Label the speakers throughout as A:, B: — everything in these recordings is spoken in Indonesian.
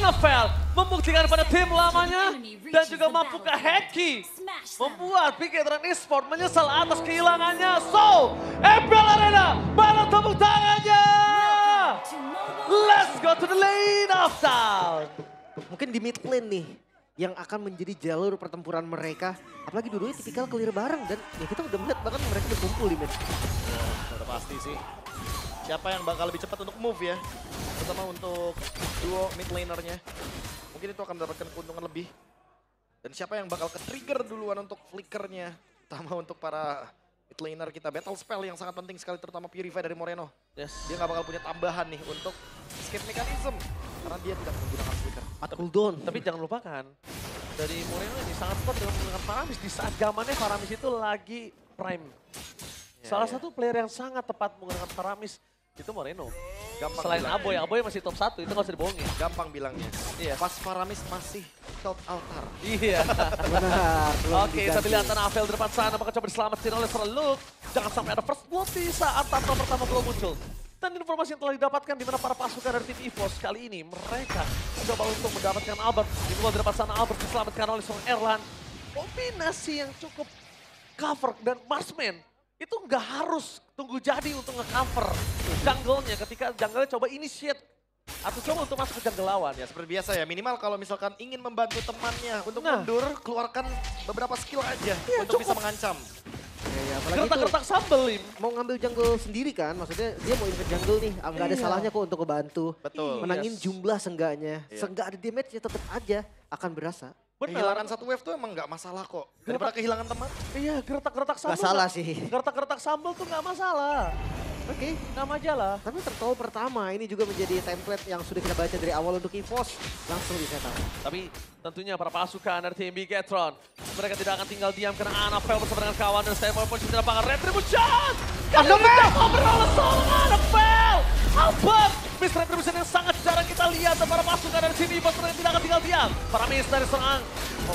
A: Anafel membuktikan pada tim lamanya dan juga mampu ke Heki membuat Bigetron Esports menyesal atas kehilangannya. So, MPL Arena, mana tepuk tangannya? Let's go to the lane of town.
B: Mungkin di mid lane nih yang akan menjadi jalur pertempuran mereka. Apalagi dua-duanya tipikal clear bareng dan ya kita udah melihat bahkan mereka berkumpul di mid.
C: Udah pasti sih. Siapa yang bakal lebih cepat untuk move ya. Terutama untuk duo mid lanernya. Mungkin itu akan mendapatkan keuntungan lebih. Dan siapa yang bakal ke-trigger duluan untuk flickernya. Terutama untuk para mid laner kita. Battle spell yang sangat penting sekali terutama Purify dari Moreno.
A: Yes.
C: Dia nggak bakal punya tambahan nih untuk escape mechanism. Karena dia tidak menggunakan flicker.
B: Cooldown.
A: Tapi jangan lupakan, dari Moreno ini sangat kuat dengan menggunakan Faramis di saat zamannya Faramis itu lagi prime. Salah satu player yang sangat tepat menggunakan Faramis itu Moreno.
C: Gampang
A: Selain
C: bilangnya.
A: Aboy masih top 1, itu gak usah dibohongin.
C: Gampang bilangnya.
A: Iya.
C: Pas Faramis masih top altar.
A: Iya.
B: Benar. belum
A: Oke,
B: diganti.
A: tapi lihat Anafel di depan sana bakal coba diselamatin oleh Serluk. Jangan sampai ada first blood di saat turtle pertama belum muncul. Dan informasi yang telah didapatkan di mana para pasukan dari tim EVOS kali ini mereka coba untuk mendapatkan Albert. Di luar di depan sana Albert diselamatkan oleh seorang Erlan. Kombinasi yang cukup cover dan Marksman itu nggak harus tunggu jadi untuk nge-cover jungle-nya ketika jungle-nya coba initiate atau coba untuk masuk ke jungle lawan.
C: Ya seperti biasa ya, minimal kalau misalkan ingin membantu temannya untuk
A: Nah.
C: mundur, keluarkan beberapa skill aja
A: Iya,
C: untuk bisa
A: cukup.
C: mengancam.
B: Ya, apalagi itu
A: Gertak-gertak sambel, Lim.
B: mau ngambil jungle sendiri kan, maksudnya dia mau invade jungle nih, nggak ada
A: Iya.
B: salahnya kok untuk ngebantu.
C: Betul.
B: Menangin
A: Yes.
B: jumlah seenggaknya,
C: Iya.
B: seenggak ada damage ya tetap aja akan berasa.
C: Kehilangan satu wave tuh emang nggak masalah kok. Daripada kehilangan teman.
A: Iya, gertak-gertak sambel.
B: Gak salah sih.
A: Gertak-gertak sambel tuh nggak masalah.
B: Oke,
A: Nggak masalah.
B: tapi Turtle pertama ini juga menjadi template yang sudah kita baca dari awal untuk EVOS. Langsung di setup.
A: Tapi tentunya para pasukan dari tim Bigetron, mereka tidak akan tinggal diam karena Anafel bersama dengan kawan dan stable posisi di lapangan. Retribution! Kali ini cover oleh seorang Anafel! Albert! Miss Retribution yang sangat jarang kita lihat dan para pasukan dari tim EVOS mereka tidak akan tinggal diam. Para miss dari seorang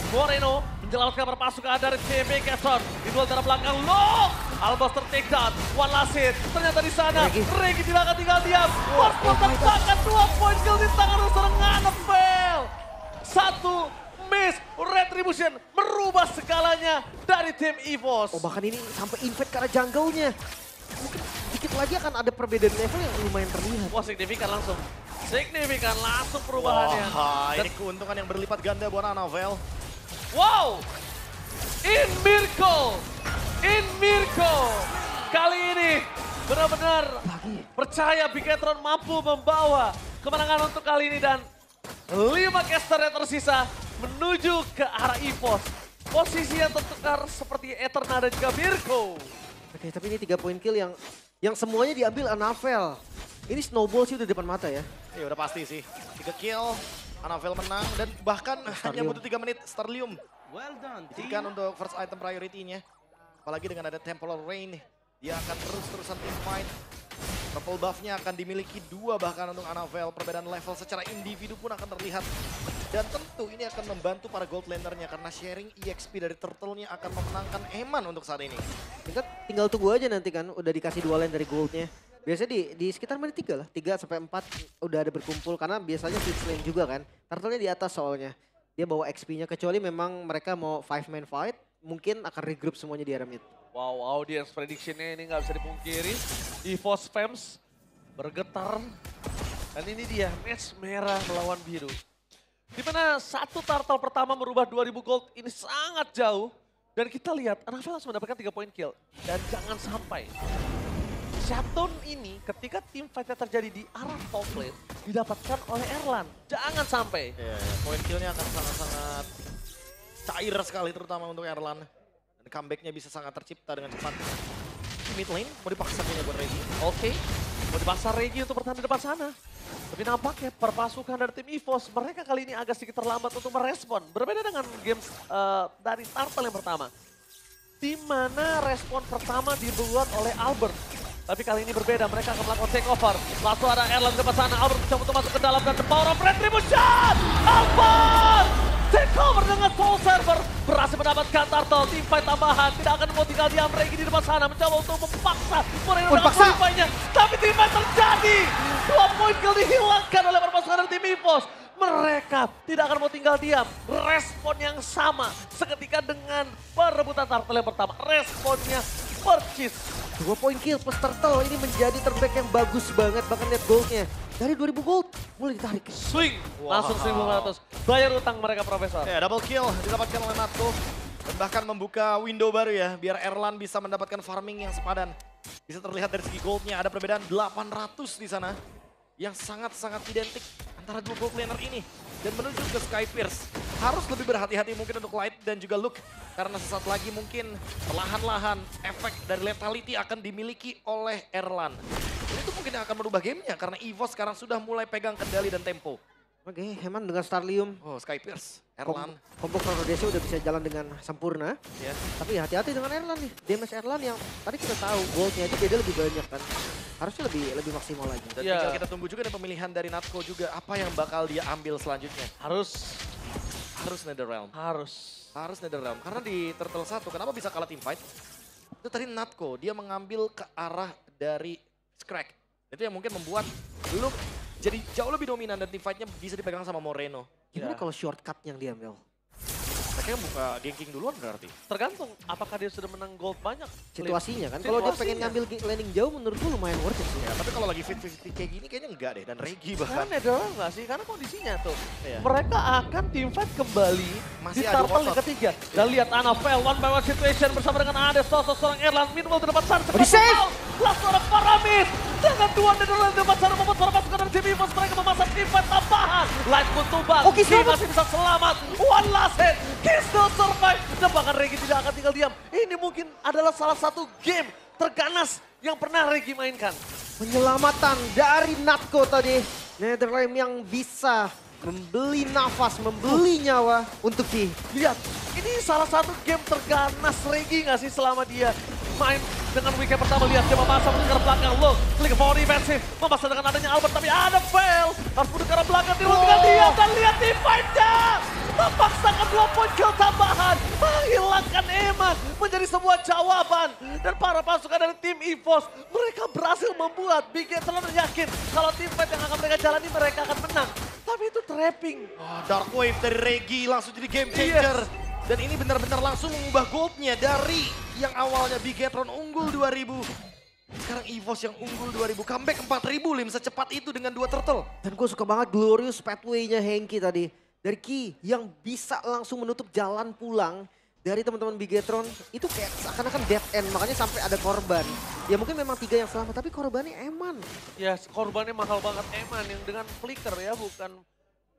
A: Moreno menyelamatkan para pasukan dari tim Bigetron. Di duel darah belakang, loh! Albert take down, one last hit. Ternyata di sana, Regi tidak akan tinggal diam. First blood terbakar 2 point kill di tangan seorang Anafel. Satu miss Retribution merubah segalanya dari tim EVOS.
B: Oh bahkan ini sampai invade karena jungle-nya. Mungkin dikit lagi akan ada perbedaan level yang lumayan terlihat.
A: Wah signifikan langsung. Signifikan langsung perubahannya.
C: Wah,
A: Dan
C: ini keuntungan yang berlipat ganda buat Anafel.
A: wow! In Miracle! In Miracle! Kali ini benar-benar percaya Bigetron mampu membawa kemenangan untuk kali ini dan 5 caster yang tersisa menuju ke arah EVOS. Posisi yang tertukar seperti Eterna dan juga Mirko.
B: Oke, tapi ini 3 point kill yang semuanya diambil Anafel. Ini snowball sih udah di depan mata ya.
C: Ya udah pasti sih. 3 kill, Anafel menang dan bahkan hanya butuh 3 menit Starlium.
D: Well done,
C: Dijadikan untuk first item priority-nya. Apalagi dengan ada Temporal Rain, dia akan terus-terusan team fight. Purple buff-nya akan dimiliki 2 bahkan untuk Anafel. Perbedaan level secara individu pun akan terlihat. Dan tentu ini akan membantu para gold laner-nya karena sharing EXP dari Turtle-nya akan memenangkan Eman untuk saat ini.
B: Tinggal tunggu aja nanti kan udah dikasih 2 lane dari goldnya. Biasanya di sekitar menit 3 lah, 3 sampai 4 udah ada berkumpul karena biasanya fix lane juga kan. Turtle-nya di atas soalnya. Dia bawa XP-nya kecuali memang mereka mau 5-man fight, mungkin akan regroup semuanya di area mid.
A: Wow, audience prediction-nya ini nggak bisa dipungkiri. EVOS fans bergetar. Dan ini dia, match merah melawan biru. Di mana satu turtle pertama merubah 2000 gold ini sangat jauh. Dan kita lihat, Anafel langsung mendapatkan 3 point kill. Dan jangan sampai shutdown ini ketika tim fight terjadi di arah top lane didapatkan oleh Erlan. Jangan sampai.
C: Ya, point kill-nya akan sangat-sangat cair sekali terutama untuk Erlan. Dan comeback-nya bisa sangat tercipta dengan cepat. Mid lane mau dipaksa punya buat Regi.
A: Oke, mau dipaksa Regi untuk bertahan di depan sana. Tapi nampaknya perpasukan dari tim EVOS, mereka kali ini agak sedikit terlambat untuk merespon. Berbeda dengan games dari Turtle yang pertama. Di mana respon pertama dibuat oleh Albert. Tapi kali ini berbeda, mereka akan melakukan takeover. Langsung ada Erlan di depan sana, Albert mencoba untuk masuk ke dalam dan the power of Retribution! Albert! Takeover dengan Soul Server, berhasil mendapatkan Turtle, team fight tambahan. Tidak akan mau tinggal diam, Regi di depan sana mencoba untuk memaksa Moreno dengan purify-nya. Tapi team fight terjadi! 2 point kill dihilangkan oleh perpasukan dari tim EVOS. Mereka tidak akan mau tinggal diam. Respon yang sama seketika dengan perebutan turtle yang pertama. Responnya Purchase.
B: 2 poin kill plus turtle ini menjadi terbaik yang bagus banget. Bahkan net goldnya dari 2000 gold mulai ditarik.
A: Swing.
C: Wow.
A: Langsung 1.500. Bayar utang mereka Profesor.
C: Ya, double kill didapatkan oleh Natko. Dan bahkan membuka window baru ya, biar Erlan bisa mendapatkan farming yang sepadan. Bisa terlihat dari segi goldnya, ada perbedaan 800 di sana. Yang sangat-sangat identik antara dua gold laner ini. Dan menuju ke Sky Pierce. Harus lebih berhati-hati mungkin untuk Light dan juga Luke. Karena sesaat lagi mungkin perlahan-lahan efek dari lethality akan dimiliki oleh Erlan. Dan itu mungkin yang akan merubah gamenya, karena EVOS sekarang sudah mulai pegang kendali dan tempo.
B: Oke, Heman dengan Starlium.
C: Oh, Sky Pierce, Erlan.
B: Kompo Chronodesnya udah bisa jalan dengan sempurna.
C: Ya.
B: Tapi hati-hati dengan Erlan nih. Damage Erlan yang tadi kita tahu goldnya itu beda lebih banyak kan. Harusnya lebih maksimal lagi.
C: Dan
A: Ya.
C: tinggal kita tunggu juga dari pemilihan dari Natko juga. Apa yang bakal dia ambil selanjutnya.
A: Harus.
C: Harus Netherrealm. Harus Netherrealm. Karena di Turtle 1, kenapa bisa kalah teamfight? Itu tadi Natko, dia mengambil ke arah dari Scrag. Itu yang mungkin membuat Luke jadi jauh lebih dominan dan teamfightnya bisa dipegang sama Moreno.
B: Gimana
A: Ya.
B: kalau shortcut yang diambil?
C: Mereka buka ganking duluan berarti.
A: Tergantung apakah dia sudah menang gold banyak.
B: Situasinya kan. Kalau dia pengen ngambil landing jauh menurut gue lumayan worth it sih.
C: Ya, tapi kalau lagi fit-fit kayak gini kayaknya enggak deh. Dan Regi bahkan.
A: Kan Netherrealm nggak sih? Karena kondisinya tuh.
C: Iya.
A: Mereka akan teamfight kembali
C: Masih
A: di
C: adu
A: turtle yang
C: otot.
A: ketiga. Dan lihat Anavel, one by one situation bersama dengan Ades, sosok seorang Erlan. Minimal di depan sana.
B: Oh, di save!
A: Langsung ada Paramis. Dengan dua Netherrealm di depan sana membuat para pasukan dari tim EVOS. Mereka memasang teamfight tambahan. Light pun tumbang.
B: Oh, Ki
A: Ki
B: selamat.
A: masih bisa selamat. One last hit. Ki still survive. Dan bahkan Regi tidak akan tinggal diam. Ini mungkin adalah salah satu game terganas yang pernah Regi mainkan.
B: Penyelamatan dari Natko tadi. Netherrealm yang bisa membeli nafas, membeli nyawa untuk Ki.
A: Lihat, ini salah satu game terganas Regi nggak sih selama dia main dengan weekend pertama. Lihat dia memasang ke arah belakang. Loh, klik for defensif. Memasang dengan adanya Albert, tapi ada fail. Harus ke arah belakang, tinggal dia. Dan lihat teamfight-nya. Memaksakan 2 poin kill tambahan. Menghilangkan Eman menjadi sebuah jawaban. Dan para pasukan dari tim EVOS, mereka berhasil membuat Big Game terlalu yakin kalau teamfight yang akan mereka jalani mereka akan menang. Tapi itu trapping.
C: Wah, Dark Wave dari Regi langsung jadi game changer.
A: Yes.
C: Dan ini benar-benar langsung mengubah goldnya dari yang awalnya Bigetron unggul 2000. Sekarang EVOS yang unggul 2000, comeback 4000 Lim secepat itu dengan 2 turtle.
B: Dan gue suka banget glorious pathway-nya Hengki tadi. Dari Ki yang bisa langsung menutup jalan pulang dari teman-teman Bigetron. Itu kayak seakan-akan dead end, makanya sampai ada korban. Ya mungkin memang 3 yang selamat, tapi korbannya Eman.
A: Ya korbannya mahal banget Eman yang dengan flicker ya, bukan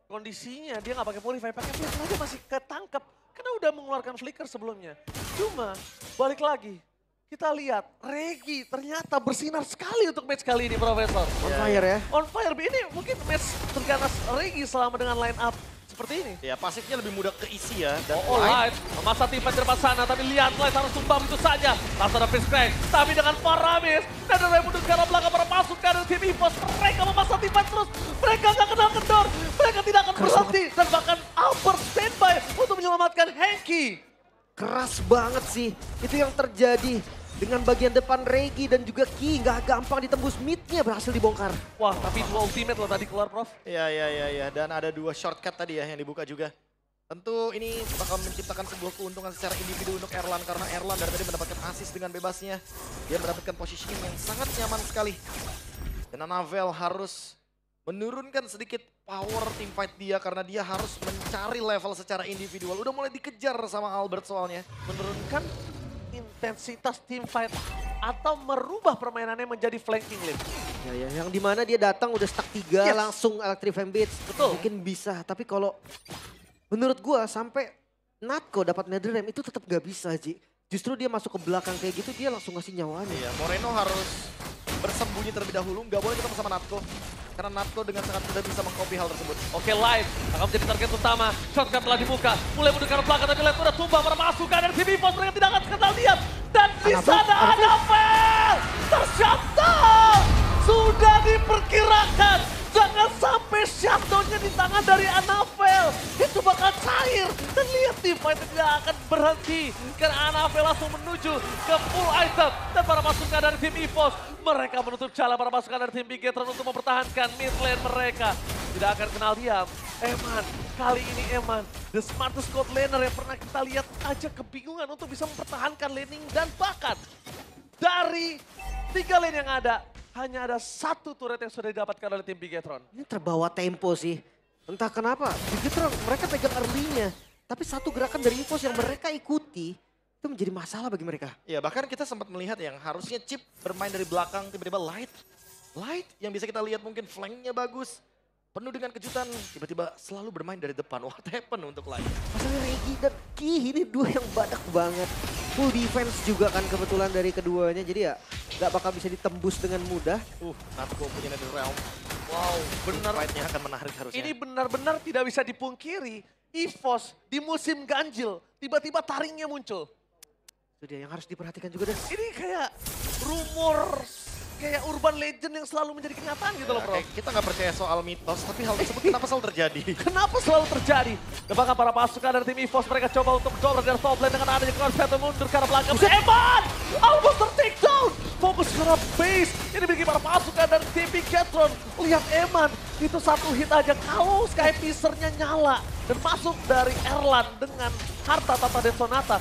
A: kondisinya. Dia nggak pakai Purify, pakai flicker aja masih ketangkep. Karena udah mengeluarkan flicker sebelumnya. Cuma balik lagi, kita lihat Regi ternyata bersinar sekali untuk match kali ini Profesor.
B: On fire ya.
A: On fire, ini mungkin match terganas Regi selama dengan line up seperti ini.
C: Ya pasifnya lebih mudah keisi ya. Dan
A: Oh, Light memaksa timnya di depan sana, tapi lihat Light harus tumbang itu saja. Langsung ada Fist Crack, tapi dengan Paramis, Netherrealm mundur ke arah belakang para pasukan dari tim EVOS. Mereka memaksa timnya terus, mereka nggak kenal kendor, mereka tidak akan berhenti. Dan bahkan Albert standby untuk menyelamatkan Hengki.
B: Keras banget sih, itu yang terjadi. Dengan bagian depan Regi dan juga Ki, nggak gampang ditembus mid-nya berhasil dibongkar.
A: Wah, tapi 2 ultimate loh tadi keluar, Prof.
C: Ya. Dan ada 2 shortcut tadi ya yang dibuka juga. Tentu ini bakal menciptakan sebuah keuntungan secara individu untuk Erlan. Karena Erlan dari tadi mendapatkan assist dengan bebasnya. Dia mendapatkan positioning yang sangat nyaman sekali. Dan Anavel harus menurunkan sedikit power teamfight dia. Karena dia harus mencari level secara individual. Udah mulai dikejar sama Albert soalnya.
A: Menurunkan intensitas team fight atau merubah permainannya menjadi flanking lane.
B: Ya, yang dimana dia datang udah stack 3
A: Yes.
B: langsung Electrify Beats.
A: Betul.
B: Mungkin bisa, tapi kalau menurut gua sampai Natko dapat Netherrealm itu tetap gak bisa, Ji. Justru dia masuk ke belakang kayak gitu, dia langsung ngasih nyawanya.
C: Iya, Moreno harus bersembunyi terlebih dahulu. Nggak boleh ketemu sama Natko. Karena Natko dengan sangat mudah bisa mengcopy hal tersebut.
A: Oke, Light akan menjadi target utama. Shotgun telah dibuka. Mulai mundur ke arah belakang, tapi Light udah tumbang para pasukan dari tim EVOS. Mereka tidak akan kenal diam. Dan di sana Anavel tershutdown. Sudah diperkirakan. Jangan sampai shutdownnya di tangan dari Anavel. Itu bakal cair. Dan lihat tim teamfight tidak akan berhenti. Karena Anavel langsung menuju ke full item. Dan para pasukan dari tim EVOS, mereka menutup jalan para pasukan dari tim Bigetron untuk mempertahankan mid lane mereka. Tidak akan kenal diam. Eman, kali ini Eman, the smartest god laner yang pernah kita lihat aja kebingungan untuk bisa mempertahankan laning. Dan bahkan dari 3 lane yang ada, hanya ada 1 turret yang sudah didapatkan oleh tim Bigetron.
B: Ini terbawa tempo sih. Entah kenapa, Bigetron mereka pegang early-nya. Tapi satu gerakan dari EVOS yang mereka ikuti, itu menjadi masalah bagi mereka.
C: Ya bahkan kita sempat melihat yang harusnya Chip bermain dari belakang, tiba-tiba Light. Light yang bisa kita lihat mungkin flanknya bagus. Penuh dengan kejutan, tiba-tiba selalu bermain dari depan. What happened untuk Light?
B: Masalahnya Regi dan Ki ini dua yang badak banget. Full defense juga kan kebetulan dari keduanya. Jadi ya gak bakal bisa ditembus dengan mudah.
C: Natko punya Netherrealm.
A: Wow, benar.
C: Fight-nya akan menarik harusnya.
A: Ini benar-benar tidak bisa dipungkiri. EVOS di musim ganjil, tiba-tiba taringnya muncul.
B: Itu dia yang harus diperhatikan juga. Dan
A: Ini kayak rumor, kayak urban legend yang selalu menjadi kenyataan gitu loh, bro.
C: Kita nggak percaya soal mitos, tapi hal tersebut kenapa selalu terjadi?
A: Kenapa selalu terjadi? Dan bahkan para pasukan dari tim EVOS mereka coba untuk mencoba dari top lane dengan adanya konsep mundur ke arah belakang. Eman! Almost ter-take down! Fokus ke arah base yang dimiliki para pasukan dari tim Bigetron. Lihat Eman, itu 1 hit aja kalau Sky Piercer-nya nyala. Dan masuk dari Erlan dengan harta tata dan sonata.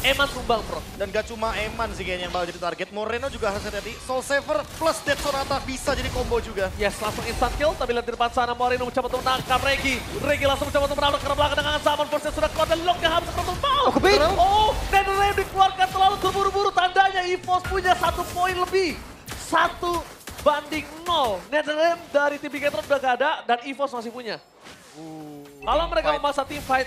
A: Eman tumbang, bro.
C: Dan gak cuma Eman sih kayaknya yang bakal jadi target. Moreno juga harus hati-hati. Soul Saver plus Dead Sonata bisa jadi combo juga.
A: Yes, langsung instant kill. Tapi lihat di depan sana Moreno mencoba untuk menangkap Regi. Regi langsung mencoba untuk menabrak ke arah belakang dengan Zaman Force yang sudah kuat dan locknya harus terus mau.
B: Oh, kebait.
A: Oh, dan Rem dikeluarkan terlalu terburu-buru. Tandanya EVOS punya 1 poin lebih. 1 banding 0. Netherrealm dari tim Bigetron udah gak ada dan EVOS masih punya. Kalau mereka memaksa team fight,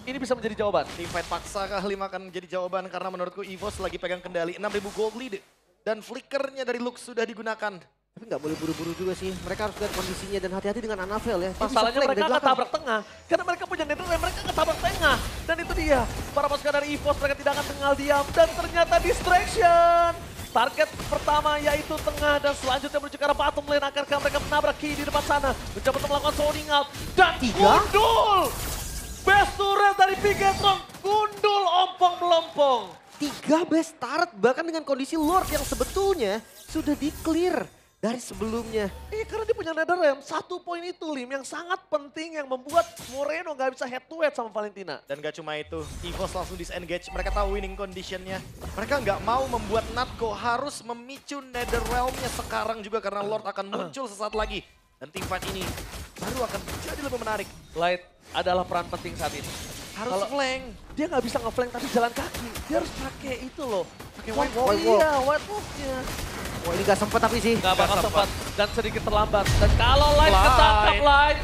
A: ini bisa menjadi jawaban.
C: Team fight paksa kali akan menjadi jawaban karena menurutku EVOS lagi pegang kendali 6.000 gold lead. Dan flickernya dari Lux sudah digunakan.
B: tapi nggak boleh buru-buru juga sih. Mereka harus lihat kondisinya dan hati-hati dengan Anavel ya. Dia bisa
A: Masalahnya
B: flank
A: mereka
B: dari belakang.
A: ketabrak tengah. Karena mereka punya Netherrealm, mereka ketabrak tengah. Dan itu dia. Para pasukan dari EVOS mereka tidak akan tinggal diam. Dan ternyata distraction. Target pertama yaitu tengah dan selanjutnya menuju ke arah bottom lane. Akankah mereka menabrak Ki di depan sana. Mencoba untuk melakukan zoning out. Dan gundul. Best turret dari Bigetron. Gundul ompong-melompong.
B: 3 best turret bahkan dengan kondisi Lord yang sebetulnya sudah di-clear dari sebelumnya.
A: Karena dia punya Netherrealm, 1 poin itu Lim yang sangat penting yang membuat Moreno gak bisa head to head sama Valentina.
C: Dan gak cuma itu, EVOS langsung disengage, mereka tahu winning conditionnya. Mereka nggak mau membuat Natko harus memicu Netherrealm-nya sekarang juga karena Lord akan muncul sesaat lagi. Dan team fight ini baru akan jadi lebih menarik.
A: Light adalah peran penting saat ini.
C: Harus flank.
A: Dia nggak bisa nge-flank tapi jalan kaki. Dia harus pakai itu loh.
C: Pakai white wall.
A: Iya, white wall-nya.
B: Wah ini gak sempat tapi sih.
A: Gak bakal
C: sempat.
A: sempat dan sedikit terlambat. Dan kalau Light ketangkap, Light.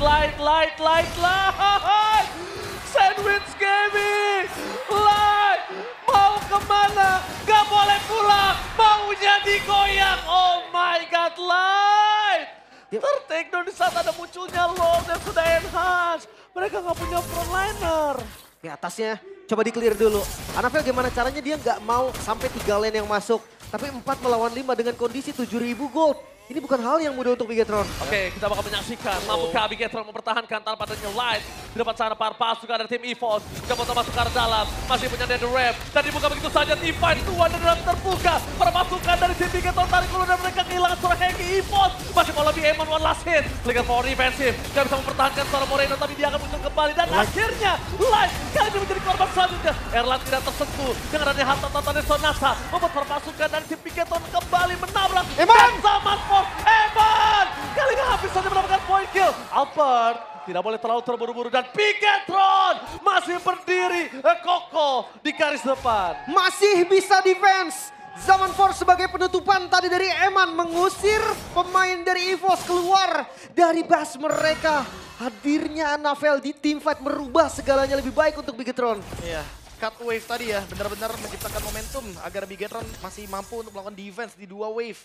A: Sandwich gaming. Light mau kemana? Gak boleh pulang. Maunya digoyang. Oh my god, Light. Ter-take down di saat ada munculnya Lord yang sudah enhance. Mereka gak punya frontliner.
B: Di atasnya coba di-clear dulu. Anavel gimana caranya dia nggak mau sampai 3 lane yang masuk. Tapi 4 melawan 5 dengan kondisi 7.000 gold. Ini bukan hal yang mudah untuk Bigetron.
A: Oke, kita bakal menyaksikan mampukah Bigetron mempertahankan tanpa adanya Light. Di depan sana para pasukan dari tim EVOS. Coba untuk masuk ke arah dalam, masih punya Netherrealm. Dan dibuka begitu saja, team fight itu Netherrealm terbuka. Para pasukan dari tim Bigetron tarik dulu dan mereka kehilangan seorang Heki EVOS. Masih mau lebih Eman one last hit. Flicker power defensif, gak bisa mempertahankan seorang Moreno tapi dia akan muncul kembali. Dan akhirnya Light kali ini menjadi korban selanjutnya. Erlan tidak tersentuh dengan adanya harta tata sonata. Membuat para pasukan dari tim Bigetron kembali menabrak.
B: Eman!
A: Zaman Eman! Kali ini habis saja mendapatkan point kill. Albert tidak boleh terlalu terburu-buru dan Bigetron masih berdiri kokoh di garis depan.
B: Masih bisa defense. Zaman Force sebagai penutupan tadi dari Eman mengusir pemain dari EVOS keluar dari base mereka. Hadirnya Anavel di team fight merubah segalanya lebih baik untuk Bigetron.
C: Iya, cut wave tadi ya benar-benar menciptakan momentum agar Bigetron masih mampu untuk melakukan defense di 2 wave.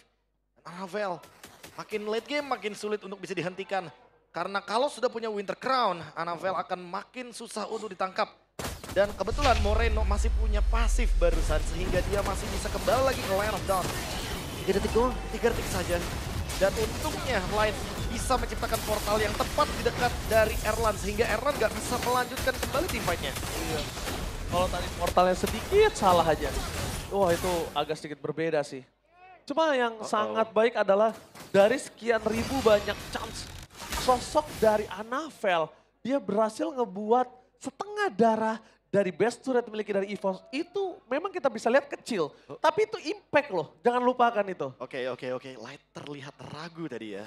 C: Anavel makin late game makin sulit untuk bisa dihentikan. Karena kalau sudah punya Winter Crown, Anavel akan makin susah untuk ditangkap. Dan kebetulan Moreno masih punya pasif barusan sehingga dia masih bisa kembali lagi ke Line of Dawn.
B: 3 detik doang.
C: 3 detik saja. Dan untungnya Light bisa menciptakan portal yang tepat di dekat dari Erlan. Sehingga Erlan nggak bisa melanjutkan kembali teamfight-nya.
A: Iya. Kalau tadi portalnya sedikit salah aja. Wah itu agak sedikit berbeda sih. Cuma yang sangat baik adalah dari sekian ribu banyak chance sosok dari Anavel, dia berhasil ngebuat setengah darah dari best turret miliki dari EVOS. Itu memang kita bisa lihat kecil, tapi itu impact loh, jangan lupakan itu.
C: Oke. Light terlihat ragu tadi ya.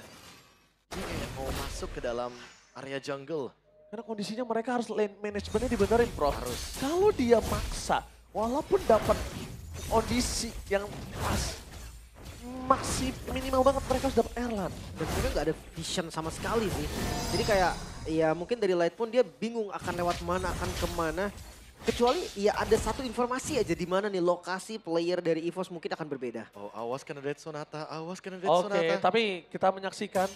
C: Dia kayak mau masuk ke dalam area jungle.
A: Karena kondisinya mereka harus lane managementnya dibenerin, Prof.
C: Harus.
A: Kalau dia maksa, walaupun dapat kondisi yang pas, masih minimal banget mereka harus dapat Erlan.
B: Dan mereka nggak ada vision sama sekali sih. Jadi kayak ya mungkin dari Light pun dia bingung akan lewat mana, akan kemana. Kecuali ya ada satu informasi aja di mana nih lokasi player dari EVOS mungkin akan berbeda.
C: Oh, awas kena Dead Sonata, awas kena Dead
A: Oke,
C: Sonata.
A: tapi kita menyaksikan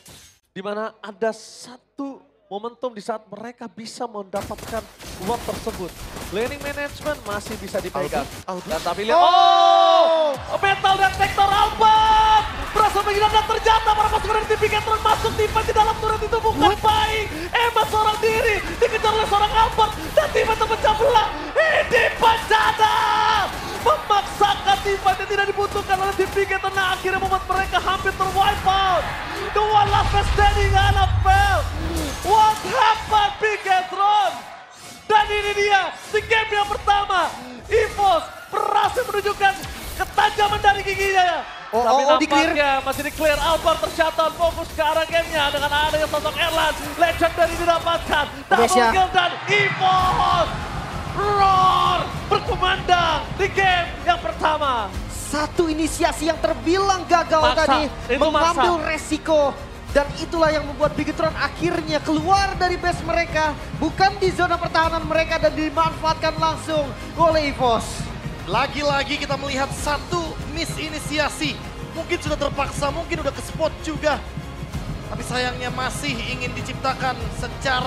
A: di mana ada satu momentum di saat mereka bisa mendapatkan uang tersebut. Laning management masih bisa dipegang. Dan tapi lihat, metal detektor Albert berhasil menghilangkan dan terjatuh para pasukan dari tim Bigetron masuk timnya di dalam turret itu bukan baik. Emma seorang diri dikejar oleh seorang Albert dan timnya terpecah belah. Ini bencana memaksakan timnya yang tidak dibutuhkan oleh tim Bigetron. Nah, akhirnya membuat mereka hampir terwipe out. The one last man standing NFL. What happened Bigetron? Dan ini dia, di game yang pertama, EVOS berhasil menunjukkan ketajaman dari giginya ya. Tapi nampaknya masih di clear. Albert tercatat fokus ke arah gamenya dengan adanya sosok Erlan. Legendary didapatkan, double kill dan EVOS roar berkumandang di game yang pertama.
B: Satu inisiasi yang terbilang gagal tadi, mengambil resiko. Dan itulah yang membuat Bigetron akhirnya keluar dari base mereka. Bukan di zona pertahanan mereka dan dimanfaatkan langsung oleh EVOS.
C: Lagi-lagi kita melihat satu misinisiasi. Mungkin sudah terpaksa, mungkin udah ke spot juga. Tapi sayangnya masih ingin diciptakan secara